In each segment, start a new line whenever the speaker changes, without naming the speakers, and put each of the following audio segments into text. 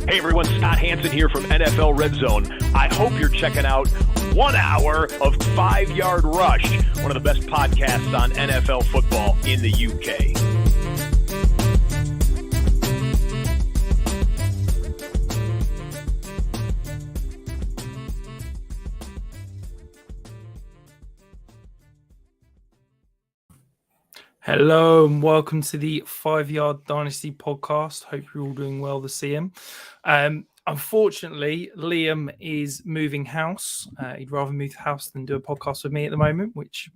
Hey everyone, Scott Hansen here from NFL Red Zone. I hope you're checking out 1 hour of 5 Yard Rush, one of the best podcasts on NFL football in the UK.
Hello and welcome to the 5 Yard Dynasty podcast. Hope you're all doing well this season. Unfortunately, Liam is moving house. He'd rather move house than do a podcast with me at the moment, which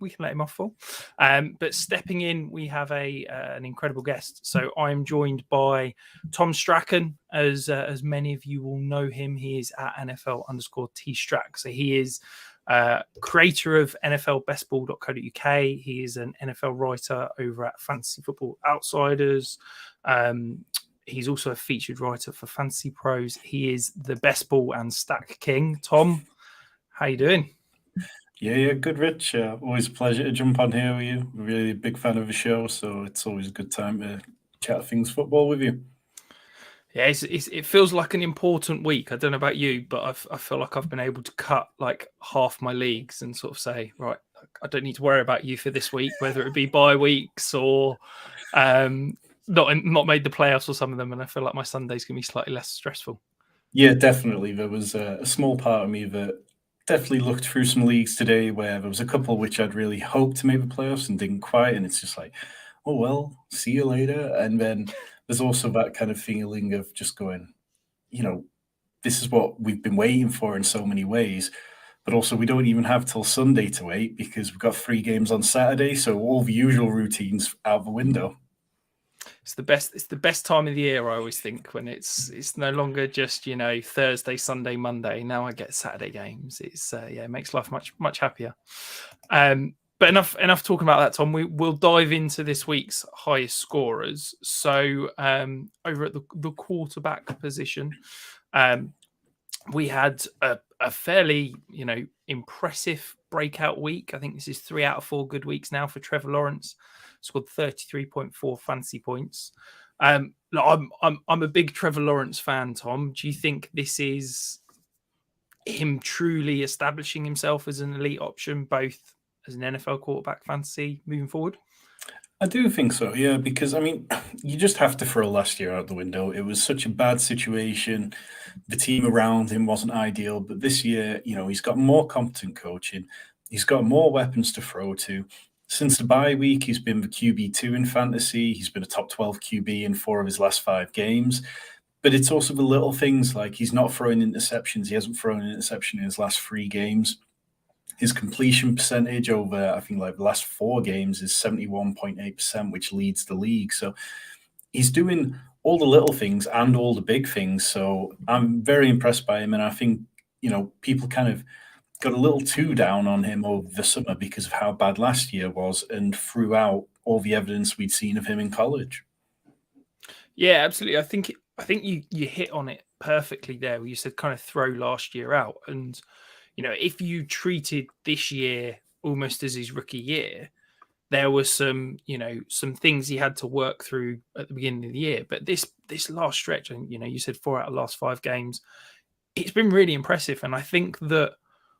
we can let him off for. But stepping in, we have an incredible guest. So I'm joined by Tom Strachan, as many of you will know him. He is at NFL_T_Strack. So he is creator of NFLbestball.co.uk. He is an NFL writer over at Fantasy Football Outsiders. He's also a featured writer for Fantasy Pros. He is the best ball and stack king. Tom, how you doing?
Yeah, good, Rich. Always a pleasure to jump on here with you. I'm really a big fan of the show, so it's always a good time to chat things football with you.
Yeah, it feels like an important week. I don't know about you, but I feel like I've been able to cut like half my leagues and sort of say, right, I don't need to worry about you for this week, whether it be bye weeks or not made the playoffs or some of them. And I feel like my Sunday's going to be slightly less stressful.
Yeah, definitely. There was a small part of me that definitely looked through some leagues today where there was a couple which I'd really hoped to make the playoffs and didn't quite. And it's just like, oh, well, see you later. And then there's also that kind of feeling of just going, this is what we've been waiting for in so many ways. But also we don't even have till Sunday to wait because we've got 3 games on Saturday. So all the usual routines out the window. It's
the best time of the year, I always think, when it's no longer just, Thursday, Sunday, Monday. Now I get Saturday games. It's it makes life much happier. But enough talking about that, Tom. We'll dive into this week's highest scorers. So over at the quarterback position, we had a fairly impressive breakout week. I think this is 3 out of 4 good weeks now for Trevor Lawrence. Scored 33.4 fantasy points. I'm a big Trevor Lawrence fan, Tom. Do you think this is him truly establishing himself as an elite option, both as an NFL quarterback fantasy moving forward?
I do think so, yeah, because, you just have to throw last year out the window. It was such a bad situation. The team around him wasn't ideal, but this year, he's got more competent coaching. He's got more weapons to throw to. Since the bye week, he's been the QB2 in fantasy. He's been a top 12 QB in 4 of his last 5 games. But it's also the little things like he's not throwing interceptions. He hasn't thrown an interception in his last 3 games. His completion percentage over, I think, the last 4 games is 71.8%, which leads the league. So he's doing all the little things and all the big things. So I'm very impressed by him. And I think, people kind of got a little too down on him over the summer because of how bad last year was and threw out all the evidence we'd seen of him in college.
Yeah, absolutely. I think you hit on it perfectly there, where you said kind of throw last year out. And, if you treated this year almost as his rookie year, there was some things he had to work through at the beginning of the year. But this last stretch, and, you said 4 out of the last 5 games, it's been really impressive. And I think that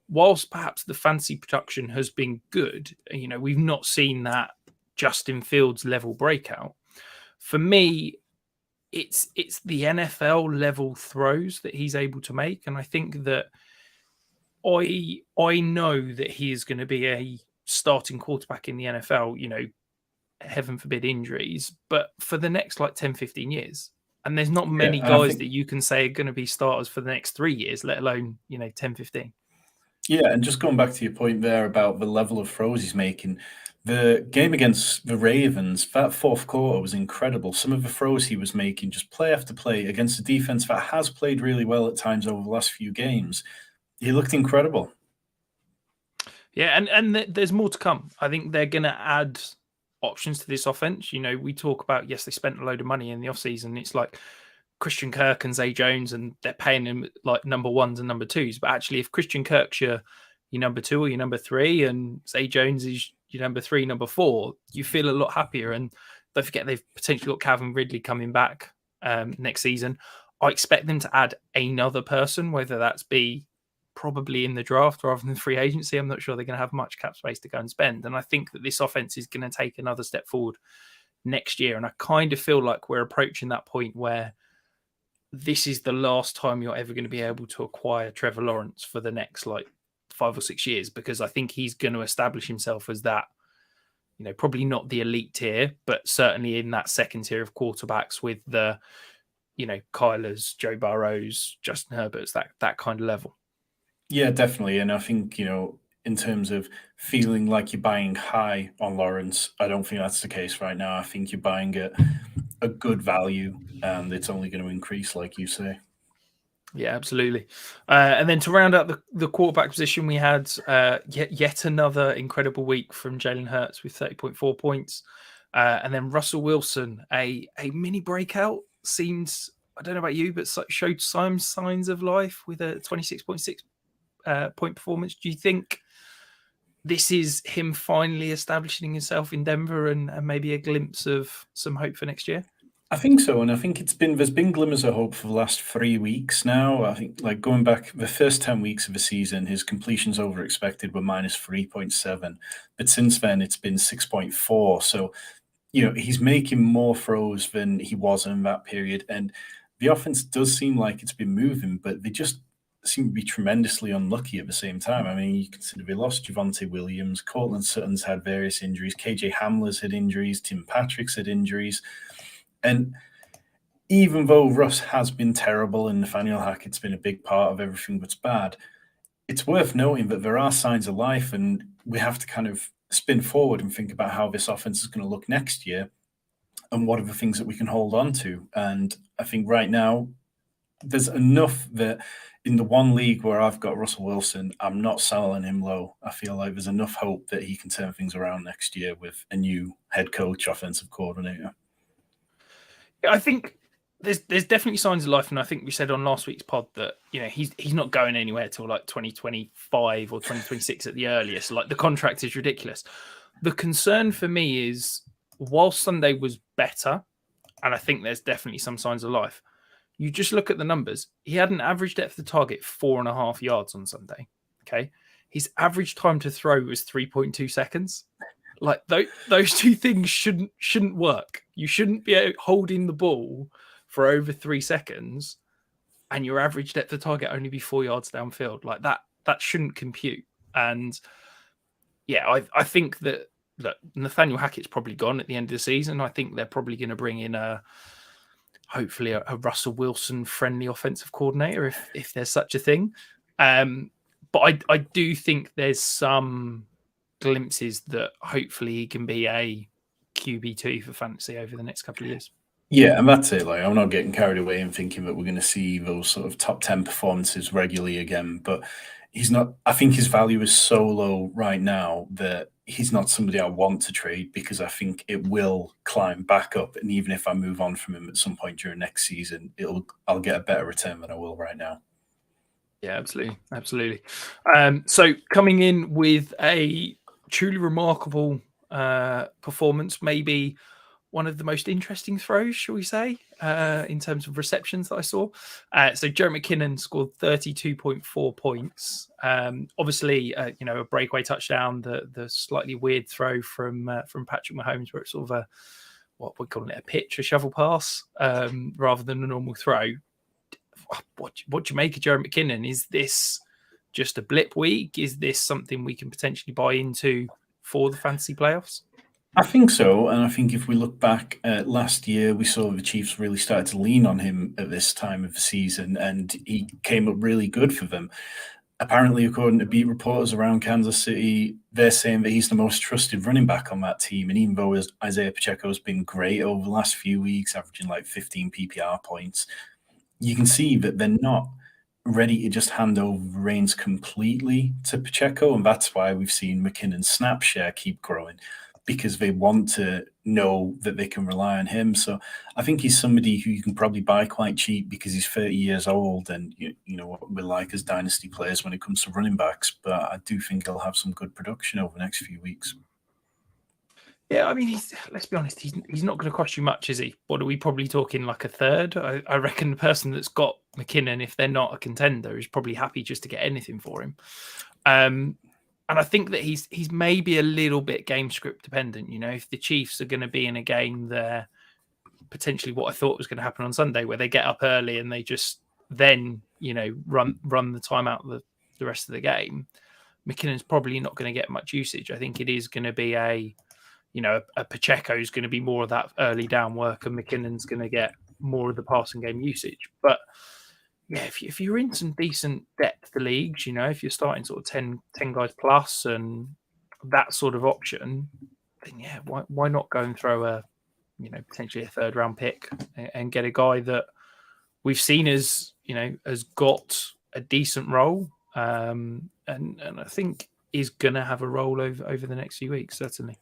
whilst perhaps the fantasy production has been good, we've not seen that Justin Fields level breakout. For me, it's the NFL level throws that he's able to make. And I think that I know that he is going to be a starting quarterback in the NFL, heaven forbid injuries, but for the next 10, 15 years. And there's not many guys that you can say are going to be starters for the next 3 years, let alone, 10, 15.
Yeah, and just going back to your point there about the level of throws he's making, the game against the Ravens, that 4th quarter was incredible. Some of the throws he was making, just play after play, against a defense that has played really well at times over the last few games. He looked incredible.
Yeah, and there's more to come. I think they're going to add options to this offense. We talk about, yes, they spent a load of money in the offseason. It's like Christian Kirk and Zay Jones, and they're paying him like number 1s and number 2s. But actually, if Christian Kirk's your number 2 or your number 3, and Zay Jones is your number 3, number 4, you feel a lot happier. And don't forget, they've potentially got Calvin Ridley coming back next season. I expect them to add another person, whether that's be probably in the draft rather than free agency. I'm not sure they're going to have much cap space to go and spend. And I think that this offense is going to take another step forward next year. And I kind of feel like we're approaching that point where this is the last time you're ever going to be able to acquire Trevor Lawrence for the next 5 or 6 years, because I think he's going to establish himself as that, probably not the elite tier, but certainly in that second tier of quarterbacks with the, Kylers, Joe Burrows, Justin Herberts, that kind of level.
Yeah, definitely. And I think, in terms of feeling like you're buying high on Lawrence, I don't think that's the case right now. I think you're buying a good value, and it's only going to increase, like you say.
Yeah, absolutely. And then to round out the quarterback position, we had yet another incredible week from Jalen Hurts with 30.4 points. And then Russell Wilson, a mini breakout, seems, I don't know about you, but showed some signs of life with a 26.6 point performance. Do you think this is him finally establishing himself in Denver and maybe a glimpse of some hope for next year?
I think so, and I think there's been glimmers of hope for the last 3 weeks now. I think, going back the first 10 weeks of the season, his completions over expected were minus 3.7, but since then it's been 6.4. So, he's making more throws than he was in that period, and the offense does seem like it's been moving, but they just seem to be tremendously unlucky at the same time. I mean, you consider they lost Javonte Williams, Cortland Sutton's had various injuries, KJ Hamler's had injuries, Tim Patrick's had injuries. And even though Russ has been terrible and Nathaniel Hackett's been a big part of everything that's bad, it's worth noting that there are signs of life, and we have to kind of spin forward and think about how this offense is going to look next year and what are the things that we can hold on to. And I think right now there's enough that in the one league where I've got Russell Wilson, I'm not selling him low. I feel like there's enough hope that he can turn things around next year with a new head coach, offensive coordinator.
I think there's definitely signs of life, and I think we said on last week's pod that he's not going anywhere till 2025 or 2026 at the earliest. The contract is ridiculous. The concern for me is, while Sunday was better, and I think there's definitely some signs of life, you just look at the numbers. He had an average depth of target 4.5 yards on Sunday. Okay, his average time to throw was 3.2 seconds. Those two things shouldn't work. You shouldn't be holding the ball for over 3 seconds and your average depth of target only be 4 yards downfield. That shouldn't compute. And yeah, I think that Nathaniel Hackett's probably gone at the end of the season. I think they're probably going to bring in hopefully a Russell Wilson friendly offensive coordinator if there's such a thing. But I do think there's some glimpses that hopefully he can be a QB2 for fantasy over the next couple of years.
Yeah, and that's it. I'm not getting carried away and thinking that we're going to see those sort of top 10 performances regularly again, but he's not. I think his value is so low right now that he's not somebody I want to trade, because I think it will climb back up, and even if I move on from him at some point during next season, I'll get a better return than I will right now.
Yeah, absolutely. So coming in with a truly remarkable performance, maybe one of the most interesting throws, shall we say, in terms of receptions that I saw. So Joe McKinnon scored 32.4 points. Obviously, a breakaway touchdown, the slightly weird throw from Patrick Mahomes, where it's sort of what we're calling it, a pitch, a shovel pass, rather than a normal throw. What do you make of Joe McKinnon? Is this just a blip week? Is this something we can potentially buy into for the fantasy playoffs?
I think so. And I think if we look back at last year, we saw the Chiefs really started to lean on him at this time of the season, and he came up really good for them. Apparently, according to beat reporters around Kansas City, they're saying that he's the most trusted running back on that team. And even though Isaiah Pacheco has been great over the last few weeks, averaging 15 PPR points, you can see that they're not ready to just hand over the reins completely to Pacheco. And that's why we've seen McKinnon's snap share keep growing, because they want to know that they can rely on him. So I think he's somebody who you can probably buy quite cheap because he's 30 years old, and you know what we're like as dynasty players when it comes to running backs. But I do think he'll have some good production over the next few weeks.
Yeah, I mean, let's be honest, he's not going to cost you much, is he? What are we probably talking, like a third? I reckon the person that's got McKinnon, if they're not a contender, is probably happy just to get anything for him. And I think that he's maybe a little bit game script dependent. You know, if the Chiefs are going to be in a game there, potentially what I thought was going to happen on Sunday, where they get up early and they just then, you know, run the time out of the rest of the game, McKinnon's probably not going to get much usage. I think it is going to be a Pacheco's going to be more of that early down work, and McKinnon's going to get more of the passing game usage. But yeah, if you're in some decent depth leagues, you know, if you're starting sort of 10 guys plus and that sort of option, then yeah, why not go and throw a, you know, potentially a third round pick and get a guy that we've seen as, you know, has got a decent role, and I think is going to have a role over the next few weeks, certainly.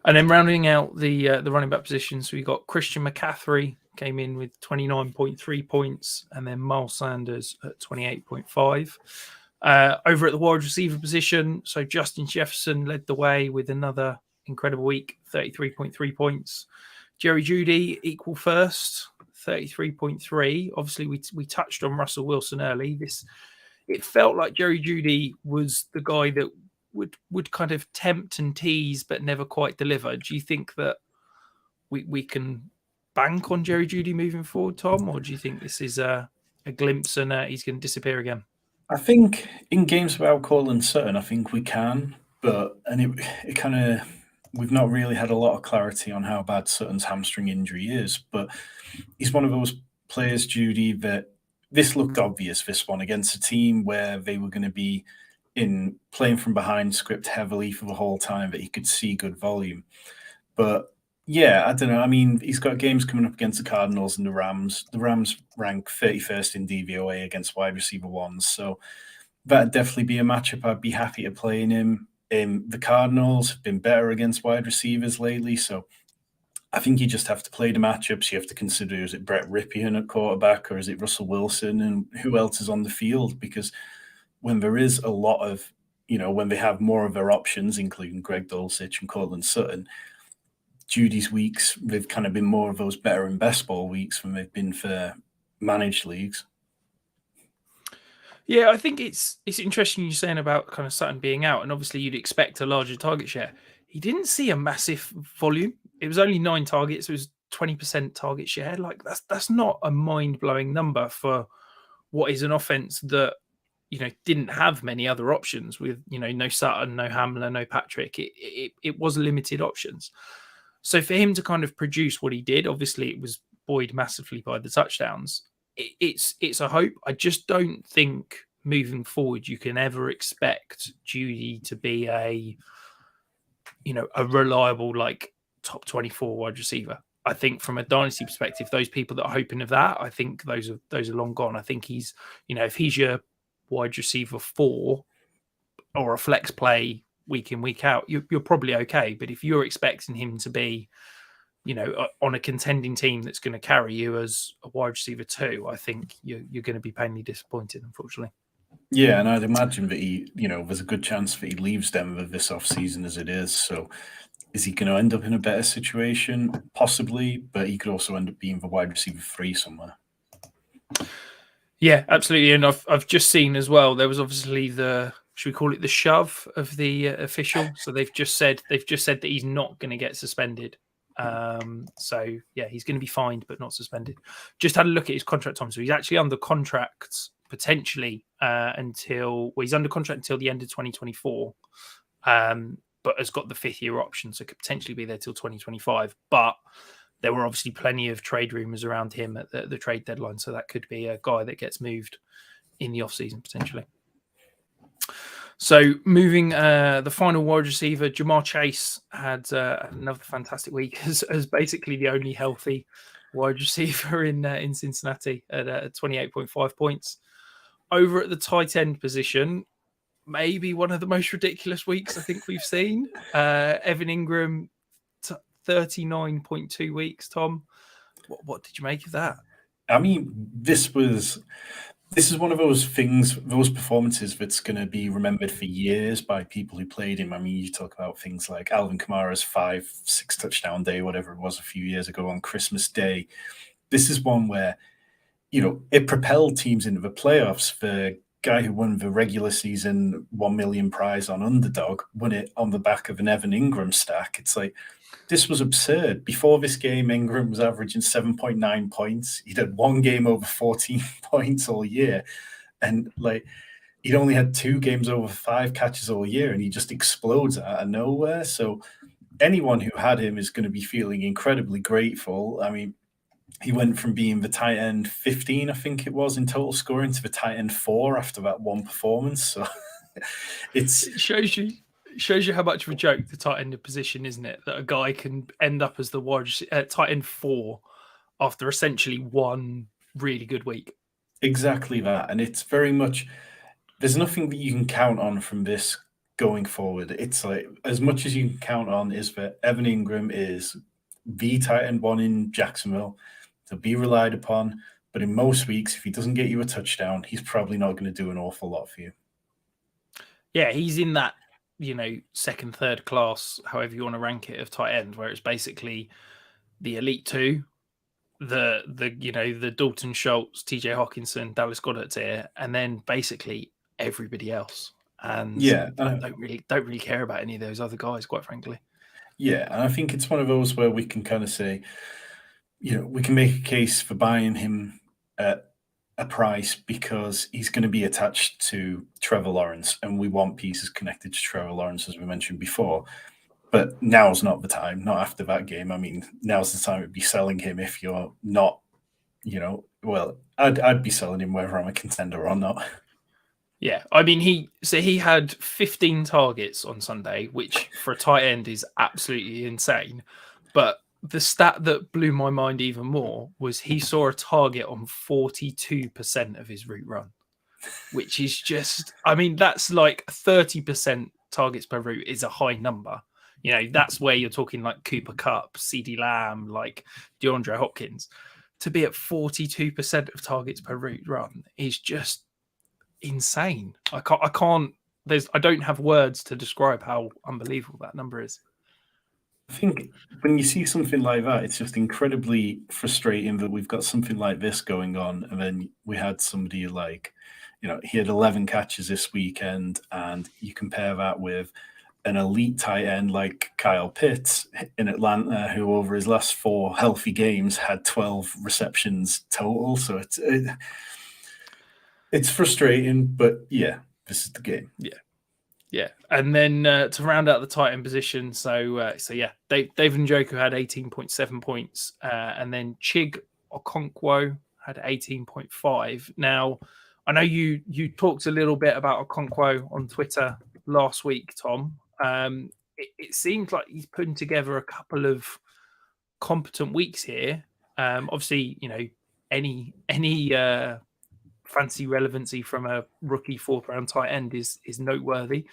And then rounding out the running back positions, we got Christian McCaffrey came in with 29.3 points, and then Miles Sanders at 28.5. Over at the wide receiver position, so Justin Jefferson led the way with another incredible week, 33.3 points. Jerry Jeudy equal first, 33.3. Obviously, we touched on Russell Wilson early. It felt like Jerry Jeudy was the guy that would kind of tempt and tease but never quite deliver. Do you think that we can bank on Jerry Jeudy moving forward, Tom, or do you think this is a glimpse and he's going to disappear again?
I think in games without Courtland Sutton, I think we can, but it kind of, we've not really had a lot of clarity on how bad Sutton's hamstring injury is, but he's one of those players, Jeudy, that this looked obvious, this one, against a team where they were going to be in playing from behind script heavily for the whole time, that he could see good volume. But yeah, I don't know. I mean, he's got games coming up against the Cardinals and the Rams. The Rams rank 31st in DVOA against wide receiver ones. So that'd definitely be a matchup I'd be happy to play in him. The Cardinals have been better against wide receivers lately. So I think you just have to play the matchups. You have to consider, is it Brett Ripien at quarterback or is it Russell Wilson, and who else is on the field? Because when there is a lot of, you know, when they have more of their options, including Greg Dulcich and Courtland Sutton, Judy's weeks, they've kind of been more of those better and best ball weeks than they've been for managed leagues.
Yeah, I think it's interesting you're saying about kind of Sutton being out, and obviously you'd expect a larger target share. He didn't see a massive volume. It was only 9 targets. It was 20% target share. Like that's not a mind-blowing number for what is an offense that, you know, didn't have many other options with, you know, no Sutton, no Hamler, no Patrick. It was limited options. So for him to kind of produce what he did, obviously it was buoyed massively by the touchdowns. It's a hope. I just don't think moving forward you can ever expect Jeudy to be a reliable like top 24 wide receiver. I think from a dynasty perspective, those people that are hoping of that, I think those are long gone. I think he's, you know, if he's your wide receiver 4 or a flex play week in, week out, you're probably okay. But if you're expecting him to be, you know, on a contending team that's going to carry you as a wide receiver 2, I think you're going to be painfully disappointed, unfortunately.
Yeah, and I'd imagine that he, you know, there's a good chance that he leaves Denver this offseason as it is. So is he going to end up in a better situation? Possibly, but he could also end up being the wide receiver 3 somewhere.
Yeah, absolutely. And I've just seen as well, there was obviously should we call it the shove of the official? So they've just said that he's not going to get suspended. So yeah, he's going to be fined but not suspended. Just had a look at his contract time. So he's actually under contract potentially he's under contract until the end of 2024. But has got the 5th year option, so could potentially be there till 2025. But there were obviously plenty of trade rumors around him at the trade deadline, so that could be a guy that gets moved in the offseason potentially. So moving the final wide receiver, Jamar Chase had another fantastic week as basically the only healthy wide receiver in Cincinnati at 28.5 points. Over at the tight end position, maybe one of the most ridiculous weeks I think we've seen. Evan Ingram, 39.2 weeks. Tom, what did you make of that?
I mean, this was This is one of those things, those performances that's going to be remembered for years by people who played him. I mean, you talk about things like Alvin Kamara's 5-6 touchdown day, whatever it was a few years ago on Christmas Day. This is one where, it propelled teams into the playoffs. The guy who won the regular season 1 million prize on Underdog won it on the back of an Evan Ingram stack. It's like, this was absurd. Before this game, Ingram was averaging 7.9 points. He'd had one game over 14 points all year. And he'd only had 2 games over 5 catches all year, and he just explodes out of nowhere. So anyone who had him is going to be feeling incredibly grateful. I mean, he went from being the tight end 15, I think it was, in total scoring to the tight end 4 after that one performance. So
it shows you how much of a joke the tight end position, isn't it? That a guy can end up as the tight end 4 after essentially one really good week.
Exactly that. And it's very much, there's nothing that you can count on from this going forward. It's like, as much as you can count on is that Evan Ingram is the tight end 1 in Jacksonville. To be relied upon, but in most weeks, if he doesn't get you a touchdown, he's probably not going to do an awful lot for you.
Yeah, he's in that, second, third class, however you want to rank it, of tight end, where it's basically the elite 2, the Dalton Schultz, TJ Hawkinson, Dallas Goedert tier, and then basically everybody else. And don't really care about any of those other guys, quite frankly.
Yeah, and I think it's one of those where we can kind of say, we can make a case for buying him at a price because he's going to be attached to Trevor Lawrence, and we want pieces connected to Trevor Lawrence, as we mentioned before. But now's not the time, not after that game. I mean, now's the time to be selling him if you're not, I'd be selling him whether I'm a contender or not.
Yeah, I mean, he had 15 targets on Sunday, which for a tight end is absolutely insane. But the stat that blew my mind even more was he saw a target on 42% of his route run, which is just, I mean, that's like 30% targets per route is a high number. That's where you're talking like Cooper Kupp, CeeDee Lamb, like DeAndre Hopkins. To be at 42% of targets per route run is just insane. I don't have words to describe how unbelievable that number is.
I think when you see something like that, it's just incredibly frustrating that we've got something like this going on. And then we had somebody like, he had 11 catches this weekend, and you compare that with an elite tight end like Kyle Pitts in Atlanta, who over his last 4 healthy games had 12 receptions total. So it's frustrating, but yeah, this is the game.
Yeah, and then to round out the tight end position, so yeah, David Njoku had 18.7 points, and then Chig Okonkwo had 18.5. Now, I know you talked a little bit about Okonkwo on Twitter last week, Tom. It seems like he's putting together a couple of competent weeks here. Obviously, any fancy relevancy from a rookie 4th round tight end is noteworthy.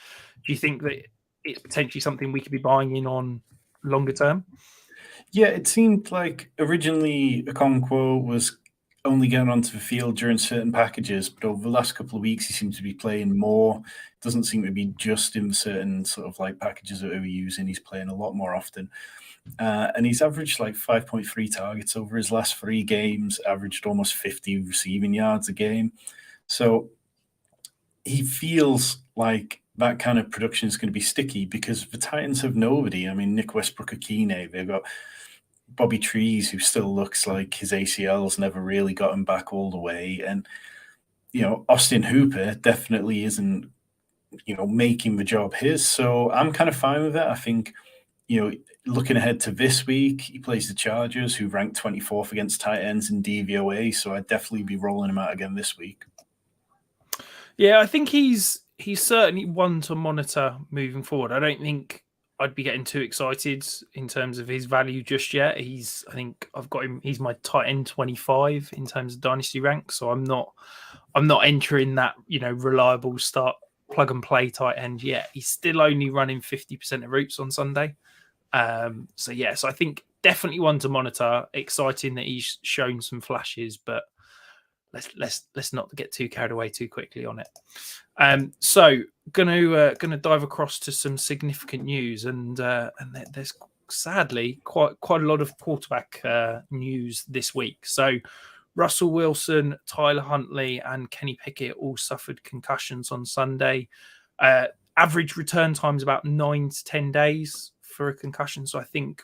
Do you think that it's potentially something we could be buying in on longer term?
Yeah, it seemed like originally Okonkwo was only getting onto the field during certain packages, but over the last couple of weeks he seems to be playing more. Doesn't seem to be just in certain sort of like packages that we're using. He's playing a lot more often. And he's averaged like 5.3 targets over his last 3 games, averaged almost 50 receiving yards a game. So he feels like that kind of production is going to be sticky because the Titans have nobody. I mean, Nick Westbrook-Akine, they've got Bobby Trees, who still looks like his ACLs never really got him back all the way. And, Austin Hooper definitely isn't, making the job his. So I'm kind of fine with it. I think, looking ahead to this week, he plays the Chargers, who ranked 24th against tight ends in DVOA. So I'd definitely be rolling him out again this week.
Yeah, I think he's certainly one to monitor moving forward. I don't think I'd be getting too excited in terms of his value just yet. I think I've got him. He's my tight end 25 in terms of dynasty rank. So I'm not entering that, reliable start plug and play tight end yet. He's still only running 50% of routes on Sunday. So I think definitely one to monitor. Exciting that he's shown some flashes, but let's not get too carried away too quickly on it. So gonna dive across to some significant news, and there's sadly quite a lot of quarterback news this week. So Russell Wilson, Tyler Huntley, and Kenny Pickett all suffered concussions on Sunday. Average return time is about 9 to 10 days for a concussion. So I think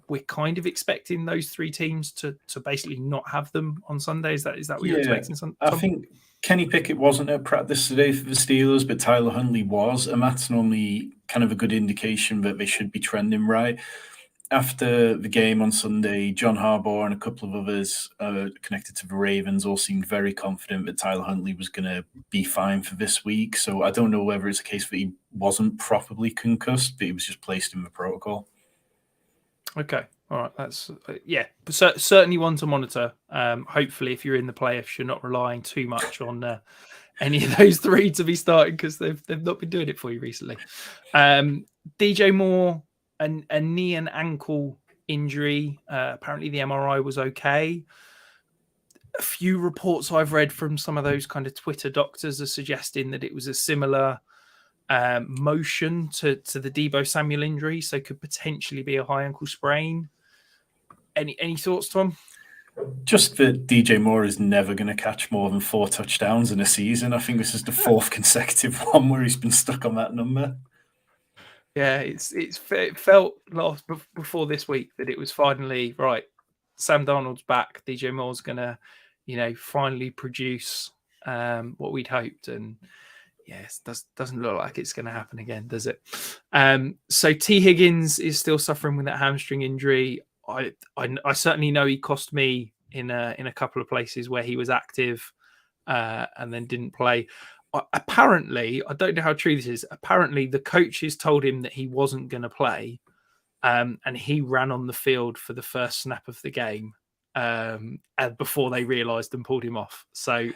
we're kind of expecting those three teams to basically not have them on Sunday. Is that what you're expecting? Tom?
I think Kenny Pickett wasn't at practice today for the Steelers, but Tyler Huntley was, and that's normally kind of a good indication that they should be trending right. After the game on Sunday, John Harbaugh and a couple of others connected to the Ravens all seemed very confident that Tyler Huntley was going to be fine for this week. So I don't know whether it's a case that he wasn't properly concussed, but he was just placed in the protocol.
Okay. All right. That's, certainly one to monitor. Hopefully, if you're in the playoffs, you're not relying too much on any of those three to be starting because they've not been doing it for you recently. DJ Moore, a knee and ankle injury. Apparently the MRI was okay. A few reports I've read from some of those kind of Twitter doctors are suggesting that it was a similar motion to the Deebo Samuel injury, so could potentially be a high ankle sprain. Any thoughts, Tom?
Just that DJ Moore is never going to catch more than 4 touchdowns in a season. I think this is the 4th consecutive one where he's been stuck on that number.
Yeah, it felt before this week that it was finally right. Sam Darnold's back. DJ Moore's gonna, finally produce what we'd hoped, and yes, doesn't look like it's going to happen again, does it? So T. Higgins is still suffering with that hamstring injury. I certainly know he cost me in a couple of places where he was active and then didn't play. Apparently, I don't know how true this is. Apparently, the coaches told him that he wasn't going to play, and he ran on the field for the first snap of the game, and before they realised and pulled him off. So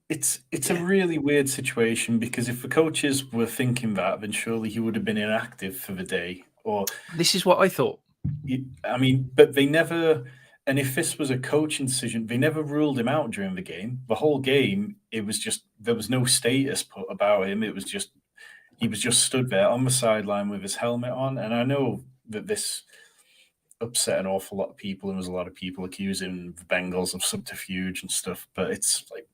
it's a really weird situation because if the coaches were thinking that, then surely he would have been inactive for the day. Or
this is what I thought.
But they never. And if this was a coaching decision, they never ruled him out during the game. The whole game, it was just, there was no status put about him. It was just, he was just stood there on the sideline with his helmet on. And I know that this upset an awful lot of people. And there's a lot of people accusing the Bengals of subterfuge and stuff. But it's like,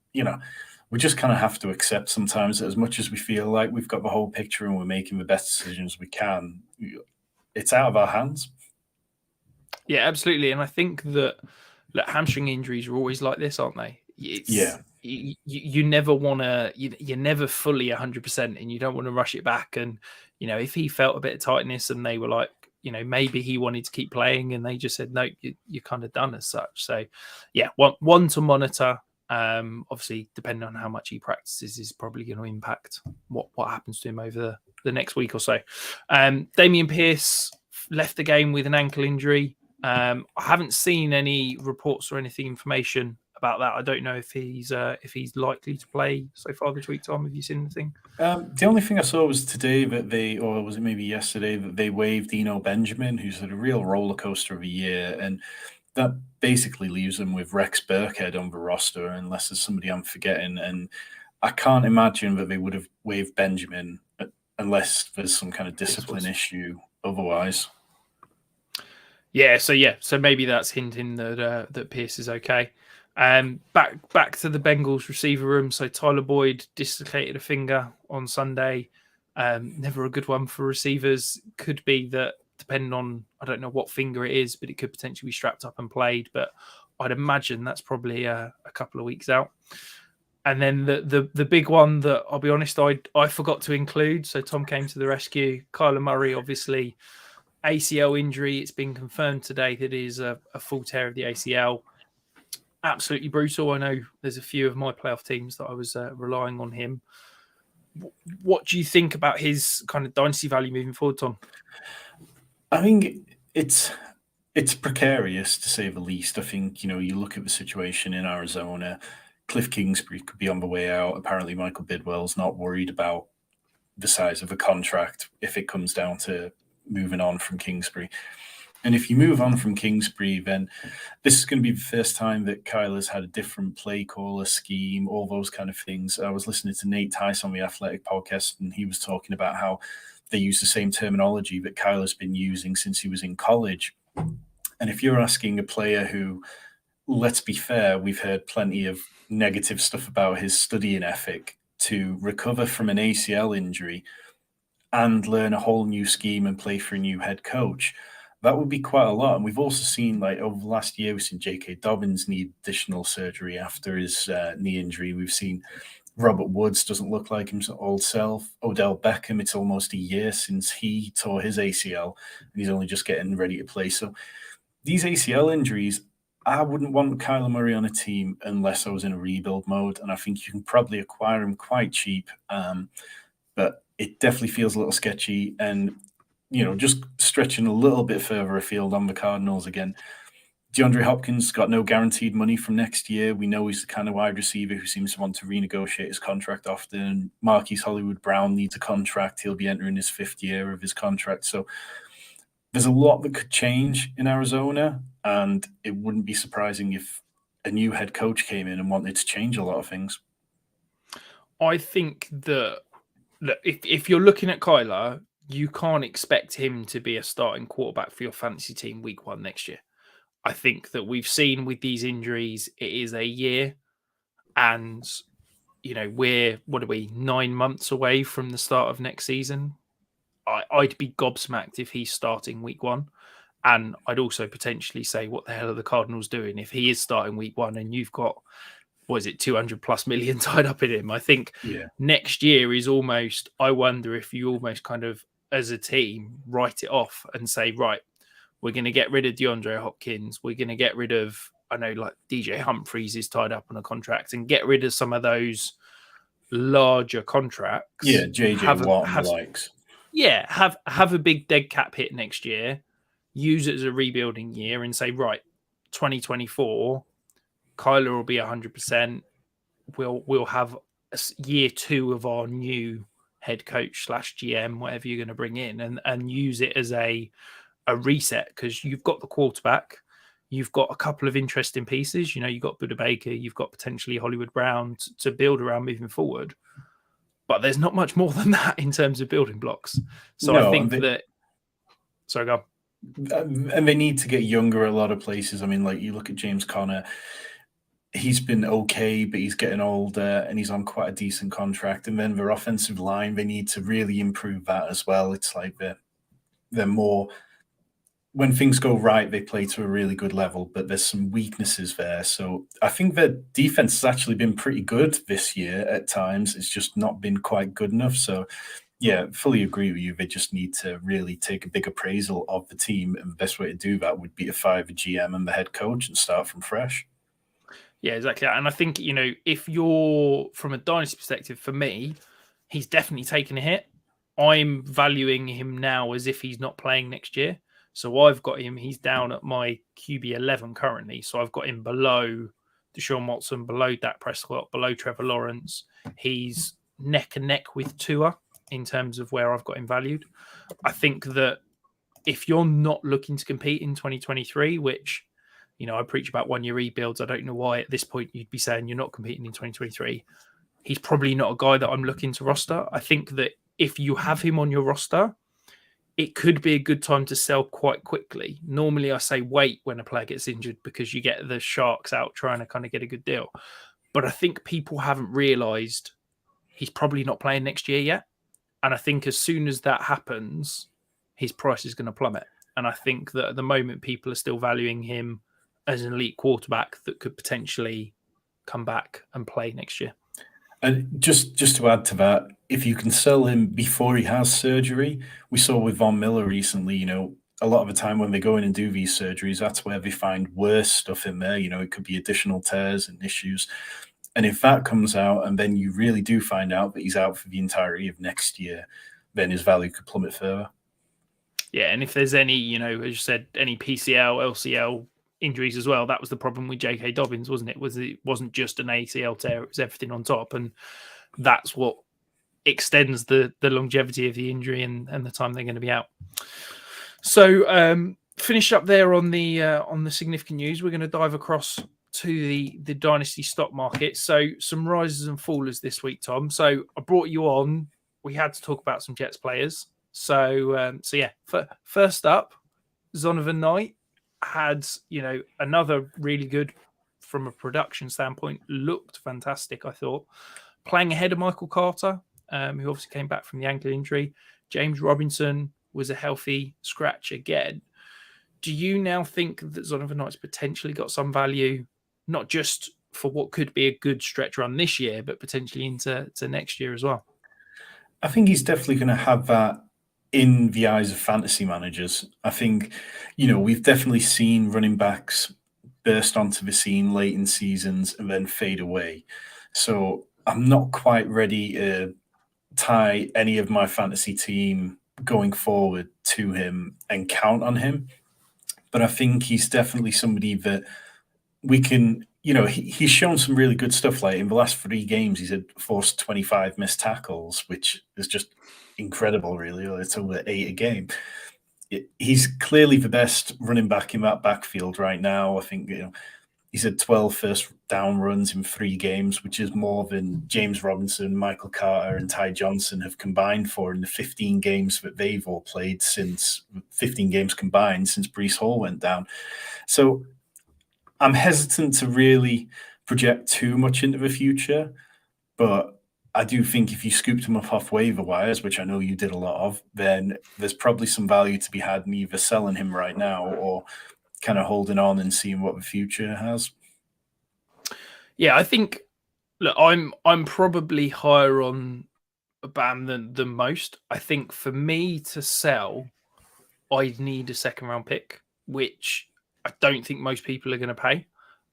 we just kind of have to accept sometimes that as much as we feel like we've got the whole picture and we're making the best decisions we can, it's out of our hands.
Yeah, absolutely. And I think that hamstring injuries are always like this, aren't they? You never want to, you're never fully 100% and you don't want to rush it back. And, if he felt a bit of tightness and they were like, maybe he wanted to keep playing and they just said, no, you're kind of done as such. So, yeah, one to monitor. Obviously, depending on how much he practices is probably going to impact what happens to him over the next week or so. Dameon Pierce left the game with an ankle injury. I haven't seen any reports or information about that. I don't know if he's likely to play so far this week. Tom, have you seen anything?
The only thing I saw was today that or was it maybe yesterday, that they waived Eno Benjamin, who's had a real roller coaster of a year, and that basically leaves them with Rex Burkhead on the roster, unless there's somebody I'm forgetting. And I can't imagine that they would have waived Benjamin unless there's some kind of discipline issue otherwise.
Yeah, so maybe that's hinting that Pierce is okay. Back to the Bengals receiver room. So Tyler Boyd dislocated a finger on Sunday. Never a good one for receivers. Could be that, depending on, I don't know what finger it is, but it could potentially be strapped up and played. But I'd imagine that's probably a couple of weeks out. And then the big one that, I'll be honest, I forgot to include. So Tom came to the rescue. Kyler Murray, obviously, ACL injury. It's been confirmed today that it is a full tear of the ACL. Absolutely brutal. I know there's a few of my playoff teams that I was relying on him. What do you think about his kind of dynasty value moving forward, Tom?
I think it's precarious, to say the least. I think, you look at the situation in Arizona. Cliff Kingsbury could be on the way out. Apparently Michael Bidwell's not worried about the size of the contract if it comes down to moving on from Kingsbury. And if you move on from Kingsbury, then this is going to be the first time that Kyler's had a different play caller scheme, all those kind of things. I was listening to Nate Tice on the Athletic podcast, and he was talking about how they use the same terminology that Kyler's been using since he was in college. And if you're asking a player who, let's be fair, we've heard plenty of negative stuff about his studying ethic, to recover from an ACL injury and learn a whole new scheme and play for a new head coach, that would be quite a lot. And we've also seen, like, over the last year, we've seen J.K. Dobbins need additional surgery after his knee injury. We've seen Robert Woods doesn't look like his old self. Odell Beckham, it's almost a year since he tore his ACL, and he's only just getting ready to play. So these ACL injuries, I wouldn't want Kyler Murray on a team unless I was in a rebuild mode, and I think you can probably acquire him quite cheap. But it definitely feels a little sketchy. And just stretching a little bit further afield on the Cardinals again, DeAndre Hopkins got no guaranteed money from next year. We know he's the kind of wide receiver who seems to want to renegotiate his contract often. Marquise Hollywood Brown needs a contract. He'll be entering his 5th year of his contract. So there's a lot that could change in Arizona, and it wouldn't be surprising if a new head coach came in and wanted to change a lot of things.
I think that if you're looking at Kyler, you can't expect him to be a starting quarterback for your fantasy team week 1 next year. I think that we've seen with these injuries, it is a year, and we're 9 months away from the start of next season. I'd be gobsmacked if he's starting week 1, and I'd also potentially say, what the hell are the Cardinals doing if he is starting week 1 and you've got, 200+ million tied up in him? I think next year is almost, I wonder if you almost kind of, as a team, write it off and say, right, we're going to get rid of DeAndre Hopkins. We're going to get rid of, I know, like DJ Humphries is tied up on a contract, and get rid of some of those larger contracts.
Yeah, JJ Watt and the likes.
Yeah, have a big dead cap hit next year, use it as a rebuilding year, and say, right, 2024, Kyler will be 100%. We'll have year 2 of our new head coach / GM, whatever you're going to bring in, and use it as a reset, because you've got the quarterback, you've got a couple of interesting pieces. You've got Budda Baker, you've got potentially Hollywood Brown to build around moving forward. But there's not much more than that in terms of building blocks. So I think that... Sorry, go on.
And they need to get younger a lot of places. I mean, like, you look at James Conner, he's been okay, but he's getting older and he's on quite a decent contract. And then their offensive line, they need to really improve that as well. It's like they're more... When things go right, they play to a really good level, but there's some weaknesses there. So I think their defense has actually been pretty good this year at times. It's just not been quite good enough. So, yeah, fully agree with you. They just need to really take a big appraisal of the team. And the best way to do that would be to fire the GM and the head coach and start from fresh.
Yeah, exactly. And I think, if you're from a dynasty perspective, for me, he's definitely taken a hit. I'm valuing him now as if he's not playing next year. So I've got him, he's down at my QB 11 currently. So I've got him below Deshaun Watson, below Dak Prescott, below Trevor Lawrence. He's neck and neck with Tua in terms of where I've got him valued. I think that if you're not looking to compete in 2023, which, I preach about 1-year rebuilds, I don't know why at this point you'd be saying you're not competing in 2023. He's probably not a guy that I'm looking to roster. I think that if you have him on your roster, it could be a good time to sell quite quickly. Normally I say wait when a player gets injured because you get the sharks out trying to kind of get a good deal. But I think people haven't realised he's probably not playing next year yet. And I think as soon as that happens, his price is going to plummet. And I think that at the moment, people are still valuing him as an elite quarterback that could potentially come back and play next year.
And just to add to that, if you can sell him before he has surgery, we saw with Von Miller recently, a lot of the time when they go in and do these surgeries, that's where they find worse stuff in there. It could be additional tears and issues. And if that comes out and then you really do find out that he's out for the entirety of next year, then his value could plummet further.
Yeah, and if there's any, as you said, any PCL, LCL injuries as well, that was the problem with J.K. Dobbins, wasn't it? It wasn't just an ACL tear, it was everything on top. And that's what extends the longevity of the injury and the time they're going to be out. So Finish up there on the significant news. We're going to dive across to the Dynasty stock market. So some rises and fallers this week, Tom. So I brought you on. We had to talk about some Jets players. So yeah. First up, Zonovan Knight had another really good from a production standpoint. Looked fantastic, I thought. Playing ahead of Michael Carter, who obviously came back from the ankle injury. James Robinson was a healthy scratch again. Do you now think that Zonovan Knight's potentially got some value, not just for what could be a good stretch run this year, but potentially into next year as well?
I think he's definitely going to have that in the eyes of fantasy managers. I think, we've definitely seen running backs burst onto the scene late in seasons and then fade away. So I'm not quite ready to tie any of my fantasy team going forward to him and count on him. But I think he's definitely somebody that we can, he's shown some really good stuff. Like in the last 3 games, he's had forced 25 missed tackles, which is just incredible, really. It's over 8 a game. He's clearly the best running back in that backfield right now. I think, he's had 12 first down runs in 3 games, which is more than James Robinson, Michael Carter, and Ty Johnson have combined for in the 15 games that they've all played since 15 games combined since Breece Hall went down. So I'm hesitant to really project too much into the future, but I do think if you scooped him up off waiver wires, which I know you did a lot of, then there's probably some value to be had in either selling him right now or kind of holding on and seeing what the future has.
Yeah, I think. Look, I'm probably higher on Bam than most. I think for me to sell, I'd need a second round pick, which I don't think most people are going to pay.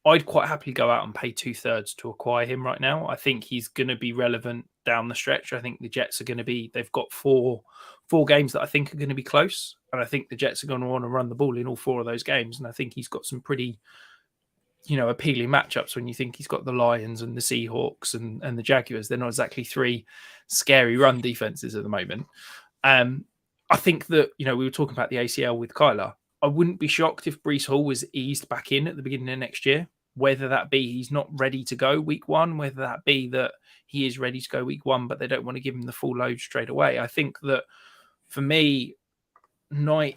I'd quite happily go out and pay 2/3 to acquire him right now. I think he's going to be relevant down the stretch. I think the Jets are going to be. They've got four games that I think are going to be close, and I think the Jets are going to want to run the ball in all 4 of those games. And I think he's got some pretty, appealing matchups when you think he's got the Lions and the Seahawks and the Jaguars. They're not exactly 3 scary run defenses at the moment. I think that, we were talking about the ACL with Kyler. I wouldn't be shocked if Breece Hall was eased back in at the beginning of next year, whether that be he's not ready to go week 1, whether that be that he is ready to go week 1, but they don't want to give him the full load straight away. I think that for me, Knight,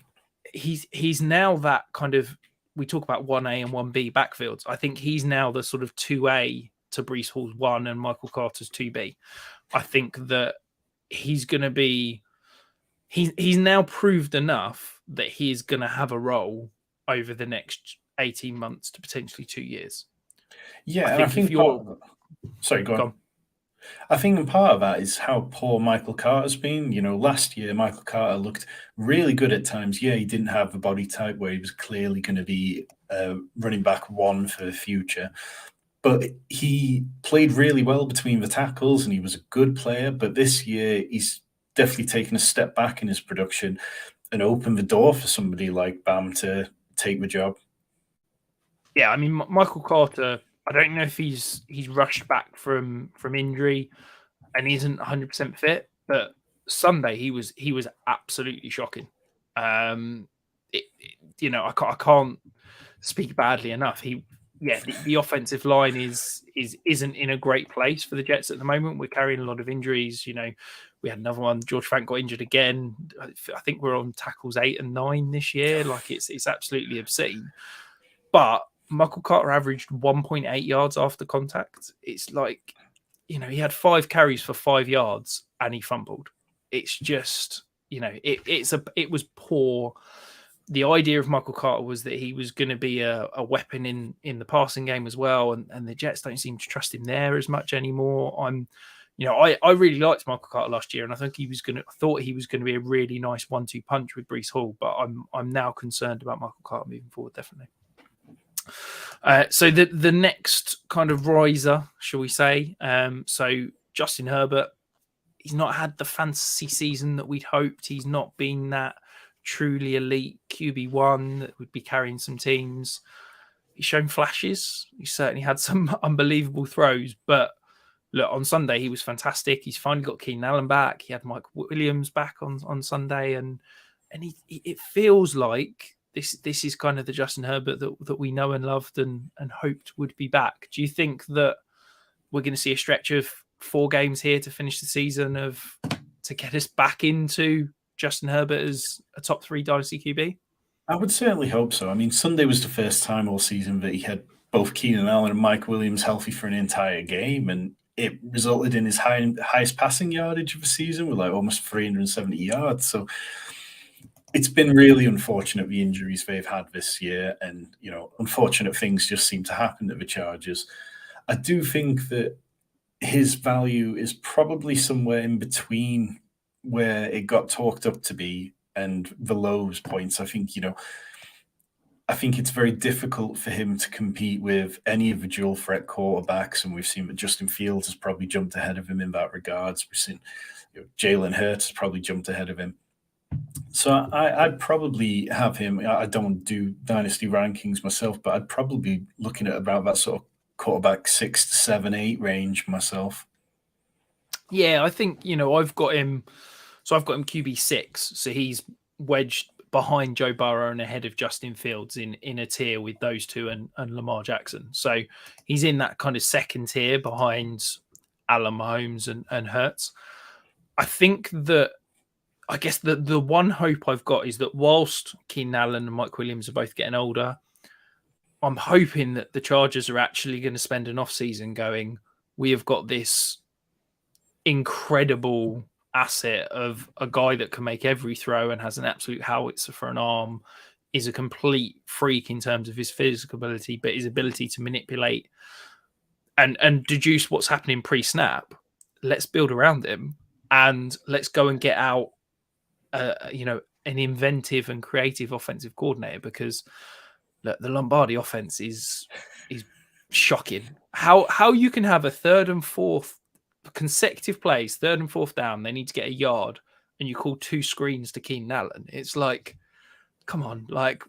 he's now that kind of, we talk about 1A and 1B backfields. I think he's now the sort of 2A to Breece Hall's 1 and Michael Carter's 2B. I think that he's going to be, he's now proved enough that he's going to have a role over the next 18 months to potentially 2 years.
Yeah, I think you're... Sorry, go on. I think part of that is how poor Michael Carter's been. Last year, Michael Carter looked really good at times. Yeah, he didn't have the body type where he was clearly going to be running back 1 for the future. But he played really well between the tackles and he was a good player. But this year, he's definitely taken a step back in his production and opened the door for somebody like Bam to take the job.
Yeah, I mean, Michael Carter, I don't know if he's rushed back from injury and isn't 100% fit, but Sunday he was absolutely shocking. I can't speak badly enough. The offensive line isn't in a great place for the Jets at the moment. We're carrying a lot of injuries. We had another one. George Fant got injured again. I think we're on tackles 8 and 9 this year. Like it's absolutely obscene. But Michael Carter averaged 1.8 yards after contact. It's like, he had 5 carries for 5 yards and he fumbled. It's just, it was poor. The idea of Michael Carter was that he was going to be a weapon in the passing game as well. And the Jets don't seem to trust him there as much anymore. I really liked Michael Carter last year, and I think thought he was going to be a really nice 1-2 punch with Breece Hall, but I'm now concerned about Michael Carter moving forward, definitely. So the next kind of riser, shall we say? So Justin Herbert, he's not had the fantasy season that we'd hoped. He's not been that truly elite QB1 that would be carrying some teams. He's shown flashes. He certainly had some unbelievable throws, but look, on Sunday he was fantastic. He's finally got Keenan Allen back. He had Mike Williams back on Sunday, and it feels like this is kind of the Justin Herbert that we know and loved and hoped would be back. Do you think that we're going to see a stretch of 4 games here to finish the season to get us back into Justin Herbert as a top 3 Dynasty QB?
I would certainly hope so. I mean, Sunday was the first time all season that he had both Keenan Allen and Mike Williams healthy for an entire game, and it resulted in his highest passing yardage of the season with like almost 370 yards. So it's been really unfortunate, the injuries they've had this year, and unfortunate things just seem to happen to the Chargers. I do think that his value is probably somewhere in between where it got talked up to be and the lows points. I think it's very difficult for him to compete with any of the dual threat quarterbacks, and we've seen that Justin Fields has probably jumped ahead of him in that regards. We've seen Jalen Hurts has probably jumped ahead of him. So I'd probably have him. I don't do dynasty rankings myself, but I'd probably be looking at about that sort of quarterback 6 to 7, 8 range myself.
Yeah, I think I've got him. So I've got him QB 6. So he's wedged behind Joe Burrow and ahead of Justin Fields in a tier with those two and Lamar Jackson. So he's in that kind of second tier behind Allen, Mahomes and Hurts. I think that, I guess the one hope I've got is that whilst Keenan Allen and Mike Williams are both getting older, I'm hoping that the Chargers are actually going to spend an offseason going, we have got this incredible asset of a guy that can make every throw and has an absolute howitzer for an arm, is a complete freak in terms of his physical ability, but his ability to manipulate and deduce what's happening pre-snap. Let's build around him and let's go and get out an inventive and creative offensive coordinator, because the Lombardi offense is shocking. How you can have a 3rd and 4th consecutive plays, 3rd and 4th down, they need to get a yard, and you call 2 screens to Keenan Allen. It's like, come on, like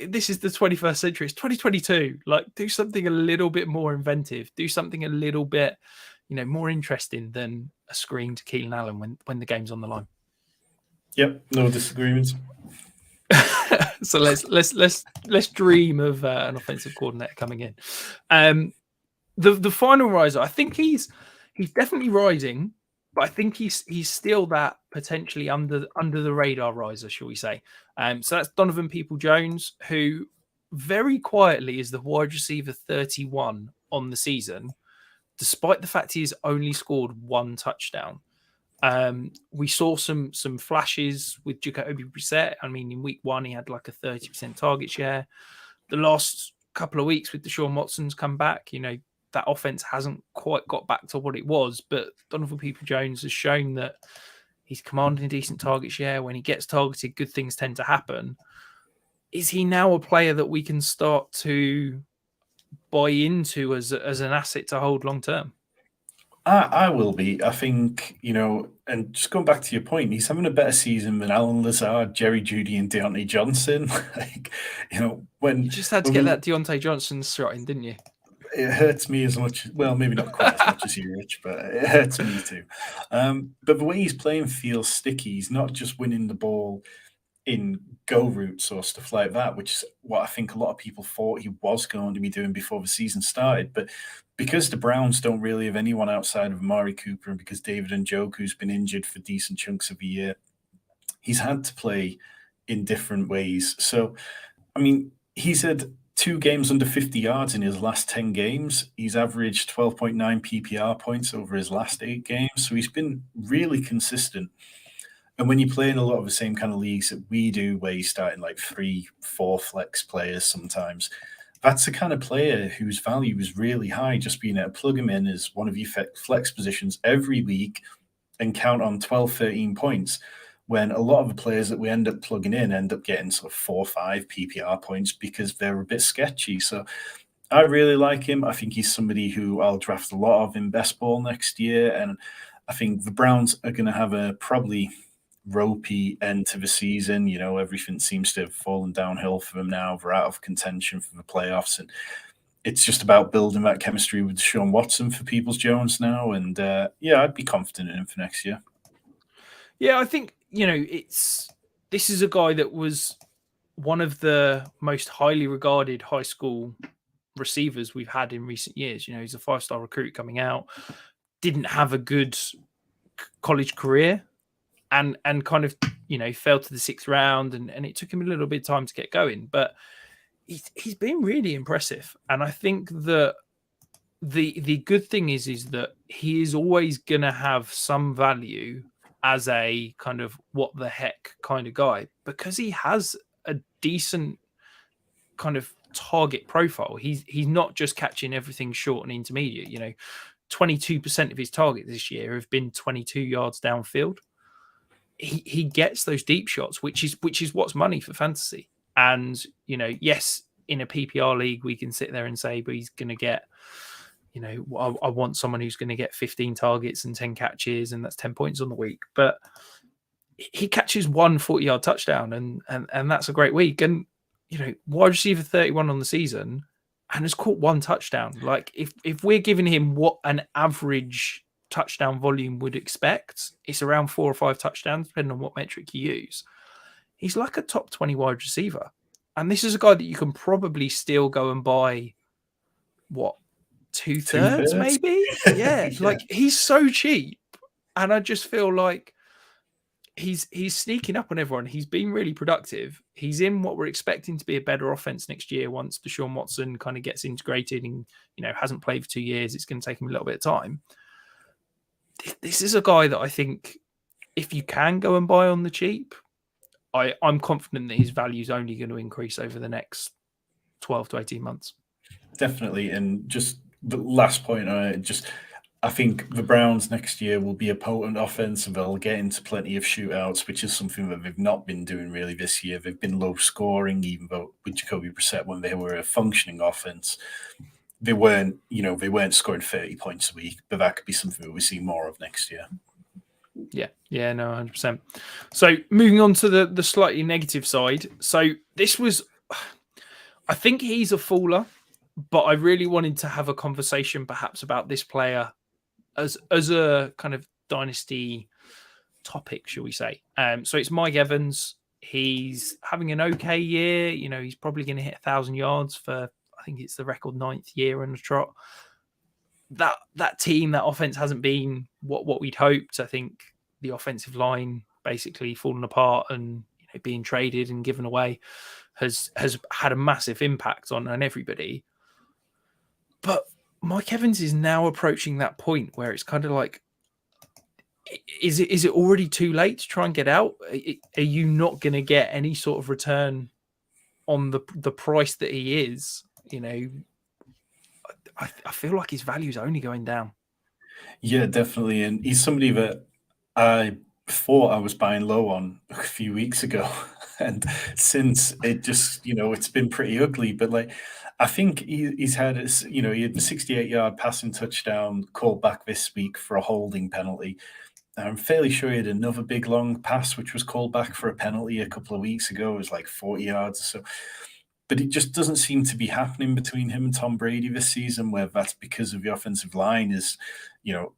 this is the 21st century. It's 2022. Like, do something a little bit more inventive. Do something a little bit, more interesting than a screen to Keenan Allen when the game's on the line.
Yep, no disagreements.
So let's dream of an offensive coordinator coming in. The final riser, I think he's definitely rising, but I think he's still that potentially under the radar riser, shall we say? So that's Donovan Peoples-Jones, who very quietly is the wide receiver 31 on the season, despite the fact he's only scored 1 touchdown. We saw some flashes with Jacoby Brissett. I mean, in week 1, he had like a 30% target share. The last couple of weeks with Deshaun Watson's come back, that offense hasn't quite got back to what it was, but Donovan Peoples-Jones has shown that he's commanding a decent target share. When he gets targeted, good things tend to happen. Is he now a player that we can start to buy into as an asset to hold long term?
I will be. I think, and just going back to your point, he's having a better season than Alan Lazard, Jerry Jeudy, and Deontay Johnson. When
you just had to get that Deontay Johnson shot in, didn't you?
It hurts me as much. Well, maybe not quite as much as you, Rich, but it hurts me too. But the way he's playing feels sticky. He's not just winning the ball in go routes or stuff like that, which is what I think a lot of people thought he was going to be doing before the season started. But because the Browns don't really have anyone outside of Amari Cooper, and because David Njoku's been injured for decent chunks of the year, he's had to play in different ways. So, I mean, he's had 2 games under 50 yards in his last 10 games. He's averaged 12.9 PPR points over his last 8 games. So he's been really consistent. And when you play in a lot of the same kind of leagues that we do, where you're starting like 3-4 flex players sometimes, that's the kind of player whose value is really high, just being able to plug him in as one of your flex positions every week and count on 12, 13 points, when a lot of the players that we end up plugging in end up getting sort of 4 or 5 PPR points because they're a bit sketchy. So I really like him. I think he's somebody who I'll draft a lot of in best ball next year. And I think the Browns are going to have a probably ropey end to the season. Everything seems to have fallen downhill for them now. They're out of contention for the playoffs, and it's just about building that chemistry with Deshaun Watson for Peoples-Jones now. And I'd be confident in him for next year.
Yeah, I think this is a guy that was one of the most highly regarded high school receivers we've had in recent years. You know, he's a 5-star recruit coming out, didn't have a good college career, and kind of, you know, fell to the 6th round, and it took him a little bit of time to get going, but he's been really impressive. And I think that the good thing is that he is always going to have some value as a kind of what the heck kind of guy, because he has a decent kind of target profile. He's not just catching everything short and intermediate. You know, 22% of his targets this year have been 22 yards downfield. He gets those deep shots, which is what's money for fantasy. And, you know, yes, in a PPR league, we can sit there and say, but he's going to get, you know, I want someone who's going to get 15 targets and 10 catches, and that's 10 points on the week. But he catches one 40-yard touchdown, and that's a great week. And, you know, wide receiver 31 on the season and has caught one touchdown. Like, if we're giving him what an average touchdown volume would expect, it's around 4 or 5 touchdowns, depending on what metric you use. He's like a top 20 wide receiver. And this is a guy that you can probably still go and buy, what, 2/3 maybe? Yeah. Like, he's so cheap. And I just feel like he's sneaking up on everyone. He's been really productive. He's in what we're expecting to be a better offense next year once Deshaun Watson kind of gets integrated and, you know, hasn't played for 2 years. It's going to take him a little bit of time. This is a guy that I think, if you can go and buy on the cheap, I'm confident that his value is only going to increase over the next 12 to 18 months.
Definitely. And just the last point, I think the Browns next year will be a potent offense, and they'll get into plenty of shootouts, which is something that they've not been doing really this year. They've been low scoring, even though with Jacoby Brissett, when they were a functioning offense, they weren't scoring 30 points a week, but that could be something that we see more of next year.
Yeah, no, 100%. So moving on to the slightly negative side. So this was, I think he's a faller, but I really wanted to have a conversation perhaps about this player as a kind of dynasty topic, shall we say. So it's Mike Evans. He's having an okay year. You know, he's probably going to hit 1,000 yards for, I think it's the record 9th year on the trot. That team, that offense hasn't been what we'd hoped. I think the offensive line basically fallen apart, and, you know, being traded and given away has had a massive impact on everybody. But Mike Evans is now approaching that point where it's kind of like, is it already too late to try and get out? Are you not going to get any sort of return on the price that he is? You know, I feel like his value is only going down. Yeah,
definitely. And he's somebody that I thought I was buying low on a few weeks ago. And since it just, you know, it's been pretty ugly. But like, I think he's had, you know, he had the 68-yard passing touchdown called back this week for a holding penalty. I'm fairly sure he had another big long pass, which was called back for a penalty a couple of weeks ago. It was like 40 yards or so. But it just doesn't seem to be happening between him and Tom Brady this season, whether that's because of the offensive line is, you know,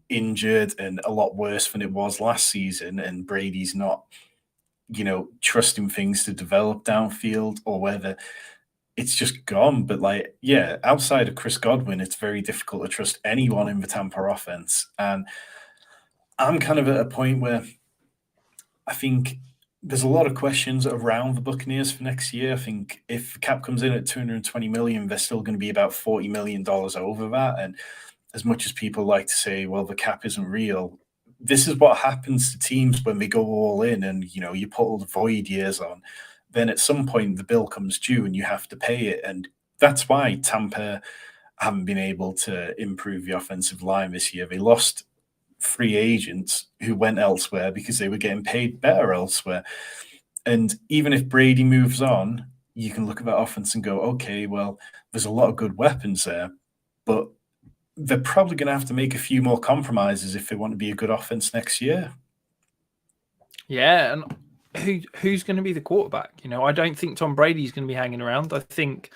injured and a lot worse than it was last season, and Brady's not, you know, trusting things to develop downfield, or whether it's just gone. But like, yeah, outside of Chris Godwin, it's very difficult to trust anyone in the Tampa offense. And I'm kind of at a point where I think there's a lot of questions around the Buccaneers for next year. I think if cap comes in at $220 million, they're still going to be about $40 million over that. And as much as people like to say, well, the cap isn't real, this is what happens to teams when they go all in and, you know, you put all the void years on. Then at some point the bill comes due and you have to pay it. And that's why Tampa haven't been able to improve the offensive line this year. They lost free agents who went elsewhere because they were getting paid better elsewhere. And even if Brady moves on, you can look at that offense and go, okay, well, there's a lot of good weapons there, but they're probably going to have to make a few more compromises if they want to be a good offense next year.
Yeah, and who's going to be the quarterback? You know, I don't think Tom Brady's going to be hanging around. I think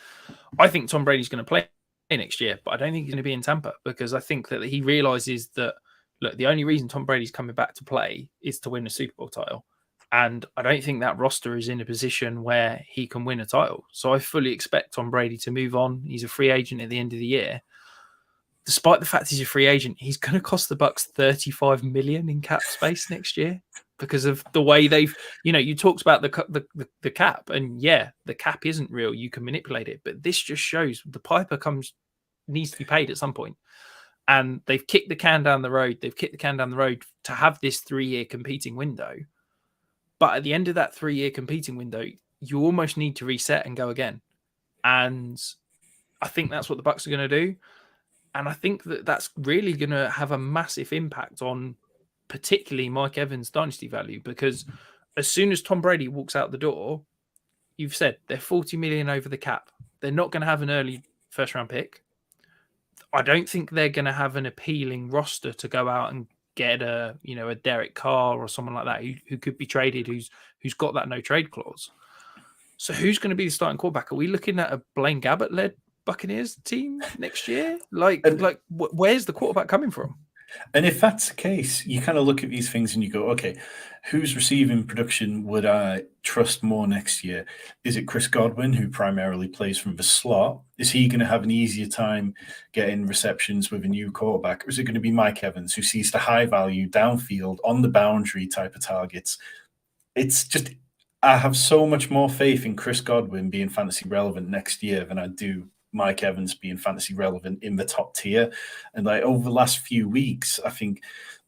Tom Brady's going to play next year, but I don't think he's going to be in Tampa, because I think that he realizes that, look, the only reason Tom Brady's coming back to play is to win a Super Bowl title. And I don't think that roster is in a position where he can win a title. So I fully expect Tom Brady to move on. He's a free agent at the end of the year. Despite the fact he's a free agent, he's going to cost the Bucks $35 million in cap space next year because of the way they've, you talked about the cap, and yeah, the cap isn't real. You can manipulate it, but this just shows the piper needs to be paid at some point. And they've kicked the can down the road. They've kicked the can down the road to have this 3-year competing window. But at the end of that 3-year competing window, you almost need to reset and go again. And I think that's what the Bucks are going to do. And I think that that's really going to have a massive impact on particularly Mike Evans' dynasty value, because as soon as Tom Brady walks out the door, you've said they're $40 million over the cap. They're not going to have an early first-round pick. I don't think they're going to have an appealing roster to go out and get a Derek Carr or someone like that who could be traded, who's got that no trade clause. So who's going to be the starting quarterback? Are we looking at a Blaine Gabbert-led Buccaneers team next year? Where's the quarterback coming from?
And if that's the case, you kind of look at these things and you go, okay, whose receiving production would I trust more next year? Is it Chris Godwin, who primarily plays from the slot? Is he going to have an easier time getting receptions with a new quarterback? Or is it going to be Mike Evans, who sees the high value downfield on the boundary type of targets? It's just, I have so much more faith in Chris Godwin being fantasy relevant next year than I do Mike Evans being fantasy relevant in the top tier. And over the last few weeks, I think,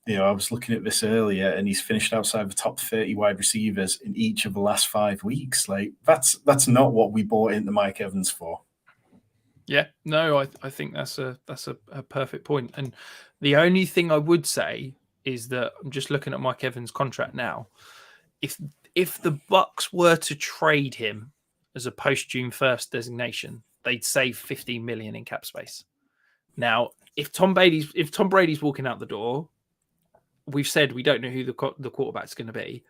I was looking at this earlier, and he's finished outside the top 30 wide receivers in each of the last 5 weeks. That's not what we bought into Mike Evans for.
Yeah, no, I think that's a perfect point. And the only thing I would say is that I'm just looking at Mike Evans' contract now. If the Bucks were to trade him as a post June 1st designation, they'd save $15 million in cap space. Now, if Tom Brady's walking out the door, we've said we don't know who the quarterback's going to be.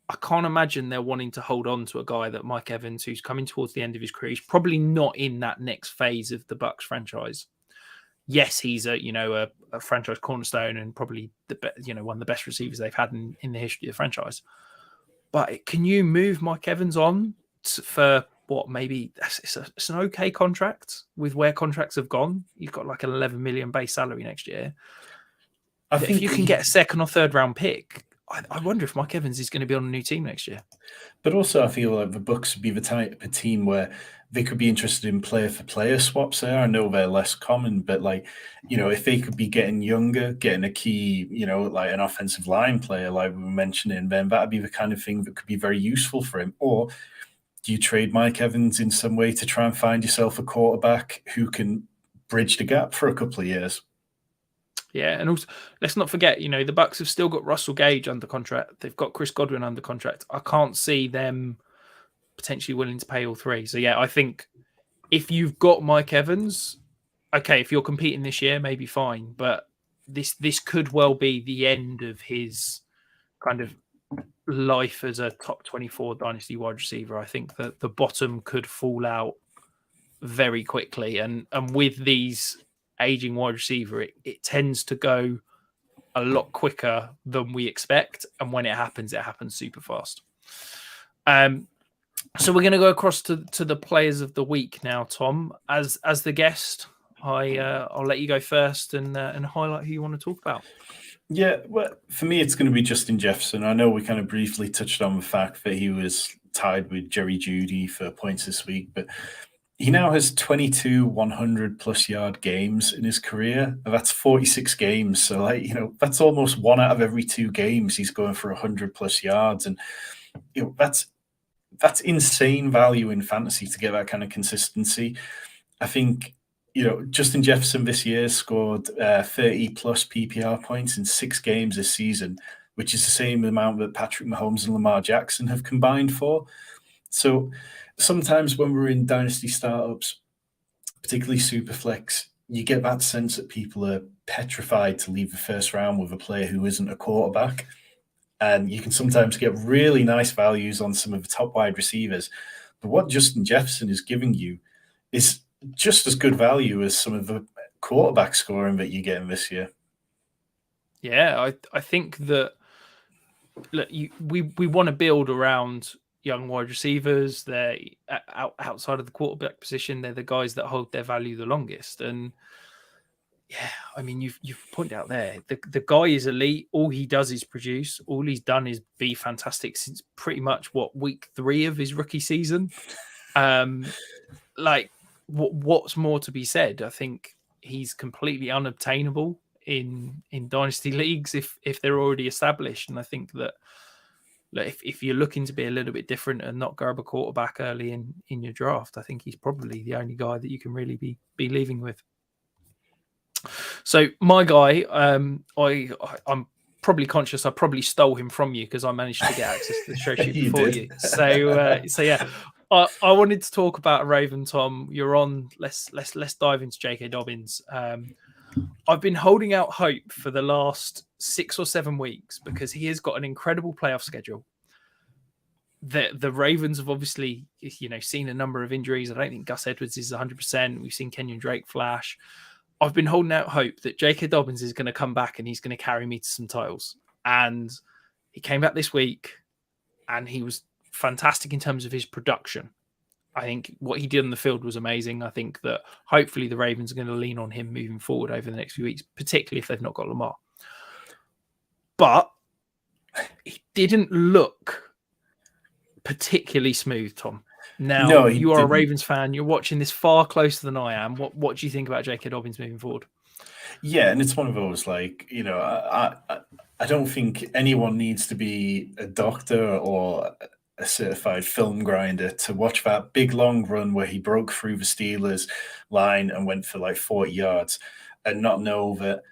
I can't imagine they're wanting to hold on to a guy that Mike Evans, who's coming towards the end of his career. He's probably not in that next phase of the Bucks franchise. Yes, he's a franchise cornerstone and probably one of the best receivers they've had in the history of the franchise. But can you move Mike Evans on for what, maybe it's an okay contract with where contracts have gone? You've got like an $11 million base salary next year. I think if you can get a second or third round pick, I wonder if Mike Evans is going to be on a new team next year.
But also, I feel like the Bucks would be the type of team where they could be interested in player-for-player swaps there. I know they're less common, but if they could be getting younger, getting a key, like an offensive line player, like we were mentioning, then that'd be the kind of thing that could be very useful for him. Or do you trade Mike Evans in some way to try and find yourself a quarterback who can bridge the gap for a couple of years?
Yeah, and also let's not forget, the Bucks have still got Russell Gage under contract. They've got Chris Godwin under contract. I can't see them potentially willing to pay all three. So yeah, I think if you've got Mike Evans, okay, if you're competing this year, maybe fine. But this could well be the end of his kind of life as a top 24 dynasty wide receiver. I think that the bottom could fall out very quickly. And with these aging wide receiver, it tends to go a lot quicker than we expect, and when it happens super fast. So we're going to go across to the players of the week now, Tom. As the guest, I'll let you go first and highlight who you want to talk about.
Yeah, well, for me, it's going to be Justin Jefferson. I know we kind of briefly touched on the fact that he was tied with Jerry Jeudy for points this week, but he now has 22 100-plus yard games in his career. That's 46 games. So, that's almost 1 out of every 2 games he's going for 100-plus yards. And, that's insane value in fantasy to get that kind of consistency. I think, Justin Jefferson this year scored 30-plus PPR points in 6 games this season, which is the same amount that Patrick Mahomes and Lamar Jackson have combined for. So sometimes when we're in dynasty startups, particularly Superflex, you get that sense that people are petrified to leave the first round with a player who isn't a quarterback. And you can sometimes get really nice values on some of the top wide receivers. But what Justin Jefferson is giving you is just as good value as some of the quarterback scoring that you're getting this year.
Yeah, I think that look, we want to build around young wide receivers. They're outside of the quarterback position. They're the guys that hold their value the longest. And yeah, I mean, you've pointed out there, the guy is elite. All he does is produce. All he's done is be fantastic since pretty much week 3 of his rookie season. Like, what's more to be said? I think he's completely unobtainable in dynasty leagues if they're already established. And I think that if you're looking to be a little bit different and not grab a quarterback early in your draft, I think he's probably the only guy that you can really be leaving with. So my guy, I'm probably conscious I probably stole him from you because I managed to get access to the show sheet before you. So yeah, I wanted to talk about Raven. Tom, you're on. Let's dive into J.K. Dobbins. I've been holding out hope for the last 6 or 7 weeks because he has got an incredible playoff schedule. The Ravens have obviously, seen a number of injuries. I don't think Gus Edwards is 100%. We've seen Kenyon Drake flash. I've been holding out hope that J.K. Dobbins is going to come back and he's going to carry me to some titles. And he came back this week and he was fantastic in terms of his production. I think what he did on the field was amazing. I think that hopefully the Ravens are going to lean on him moving forward over the next few weeks, particularly if they've not got Lamar. But he didn't look particularly smooth, Tom. Now, no, you are a Ravens fan. You're watching this far closer than I am. What do you think about J.K. Dobbins moving forward?
Yeah, and it's one of those, I don't think anyone needs to be a doctor or a certified film grinder to watch that big, long run where he broke through the Steelers line and went for 40 yards and not know that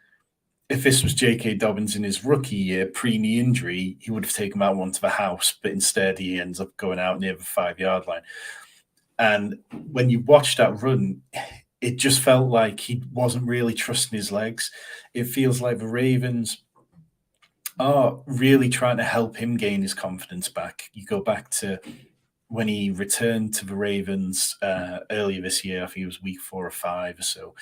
if this was J.K. Dobbins in his rookie year, pre-knee injury, he would have taken that one to the house, but instead he ends up going out near the 5-yard line. And when you watch that run, it just felt like he wasn't really trusting his legs. It feels like the Ravens are really trying to help him gain his confidence back. You go back to when he returned to the Ravens earlier this year, I think it was week 4 or 5 or so.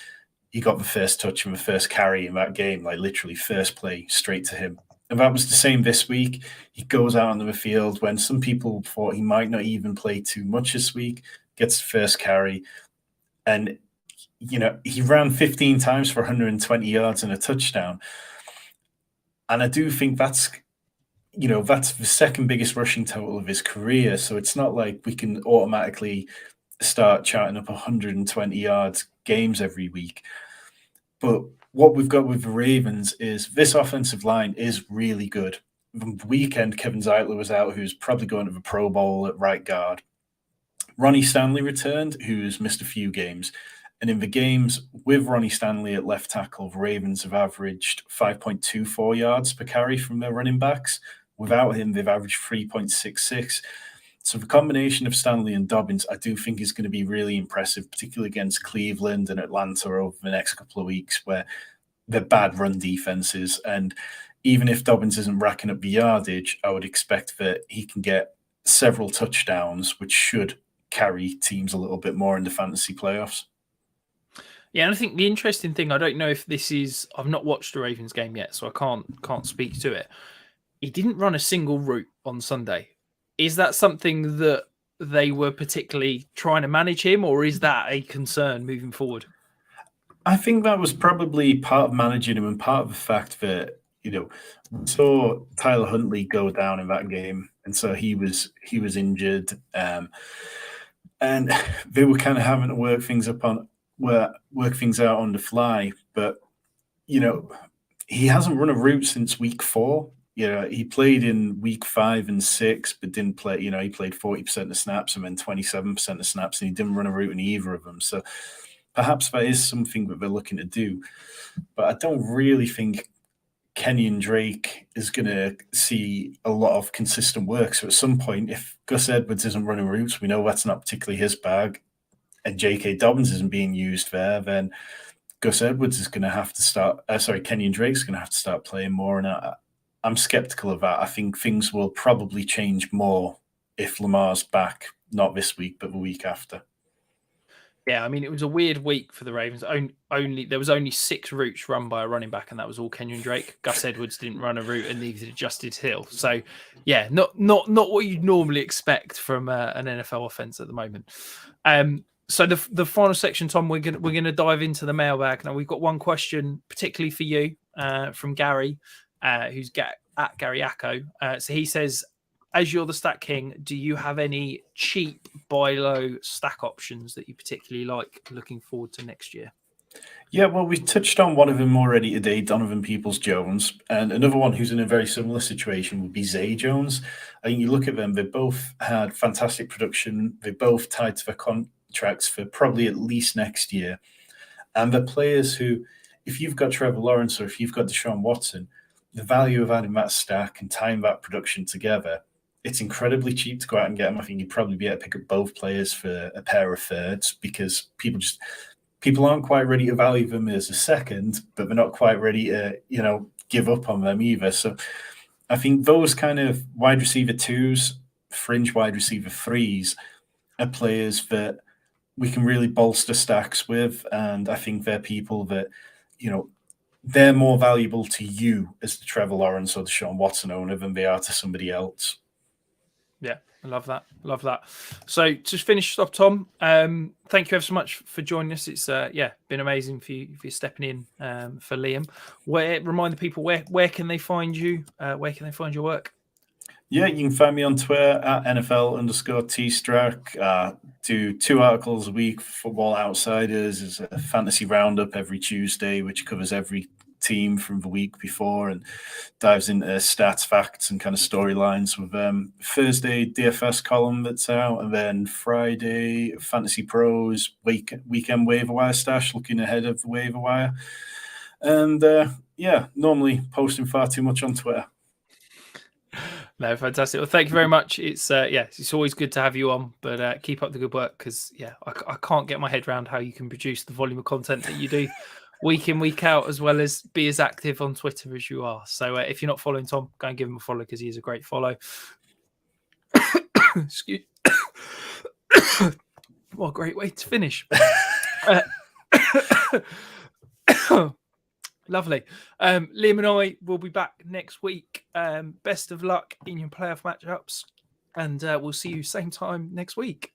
He got the first touch and the first carry in that game, literally first play straight to him. And that was the same this week. He goes out onto the field when some people thought he might not even play too much this week, gets the first carry. And, he ran 15 times for 120 yards and a touchdown. And I do think that's the second biggest rushing total of his career. So it's not like we can automatically start charting up 120 yards games every week. But what we've got with the Ravens is this offensive line is really good. The weekend, Kevin Zeitler was out, who's probably going to the Pro Bowl at right guard. Ronnie Stanley returned, who's missed a few games. And in the games with Ronnie Stanley at left tackle, the Ravens have averaged 5.24 yards per carry from their running backs. Without him, they've averaged 3.66. So the combination of Stanley and Dobbins, I do think is going to be really impressive, particularly against Cleveland and Atlanta over the next couple of weeks, where they're bad run defenses. And even if Dobbins isn't racking up the yardage, I would expect that he can get several touchdowns, which should carry teams a little bit more in the fantasy playoffs.
Yeah, and I think the interesting thing, I don't know if this is, I've not watched the Ravens game yet, so I can't speak to it. He didn't run a single route on Sunday. Is that something that they were particularly trying to manage him, or is that a concern moving forward?
I think that was probably part of managing him and part of the fact that, we saw Tyler Huntley go down in that game. And so he was injured. And they were kind of having to work things out on the fly. But, he hasn't run a route since week 4. He played in week 5 and 6, but didn't play. He played 40% of snaps and then 27% of snaps, and he didn't run a route in either of them. So perhaps that is something that they're looking to do. But I don't really think Kenyon Drake is going to see a lot of consistent work. So at some point, if Gus Edwards isn't running routes, we know that's not particularly his bag, and J.K. Dobbins isn't being used there, then Gus Edwards is going to have to start. Kenyon Drake's going to have to start playing more, and I'm skeptical of that. I think things will probably change more if Lamar's back, not this week, but the week after.
Yeah, I mean, it was a weird week for the Ravens. Only there was only 6 routes run by a running back, and that was all Kenyon Drake. Gus Edwards didn't run a route, and neither did Justice Hill. So, yeah, not what you'd normally expect from an NFL offense at the moment. So the final section, Tom, we're gonna dive into the mailbag now. We've got one question, particularly for you, from Gary, who's at Gary Acco. So he says, as you're the stat king, do you have any cheap buy low stack options that you particularly like looking forward to next year?
Yeah, well, we touched on one of them already today, Donovan Peoples-Jones, and another one who's in a very similar situation would be Zay Jones. I think you look at them; they both had fantastic production. They both tied to their contracts for probably at least next year, and they're players who, if you've got Trevor Lawrence or if you've got Deshaun Watson, the value of adding that stack and tying that production together, it's incredibly cheap to go out and get them. I think you'd probably be able to pick up both players for a pair of thirds because people aren't quite ready to value them as a second, but they're not quite ready to, give up on them either. So I think those kind of wide receiver 2s, fringe wide receiver 3s are players that we can really bolster stacks with. And I think they're people that, they're more valuable to you as the Trevor Lawrence or the Deshaun Watson owner than they are to somebody else.
Yeah, I love that. Love that. So to finish off, Tom, thank you ever so much for joining us. It's been amazing for you stepping in for Liam. Remind the people where can they find you? Where can they find your work?
Yeah, you can find me on Twitter at NFL_TStrack. Do 2 articles a week for Football Outsiders. There's a fantasy roundup every Tuesday, which covers every team from the week before and dives into stats, facts, and kind of storylines with Thursday DFS column that's out, and then Friday Fantasy Pros weekend waiver wire stash, looking ahead of the waiver wire. And normally posting far too much on Twitter.
No, fantastic. Well, thank you very much. It's it's always good to have you on, but keep up the good work because I can't get my head around how you can produce the volume of content that you do week in, week out, as well as be as active on Twitter as you are. So if you're not following Tom, go and give him a follow because he is a great follow. Excuse. What a great way to finish. Lovely. Liam and I will be back next week. Best of luck in your playoff matchups, and we'll see you same time next week.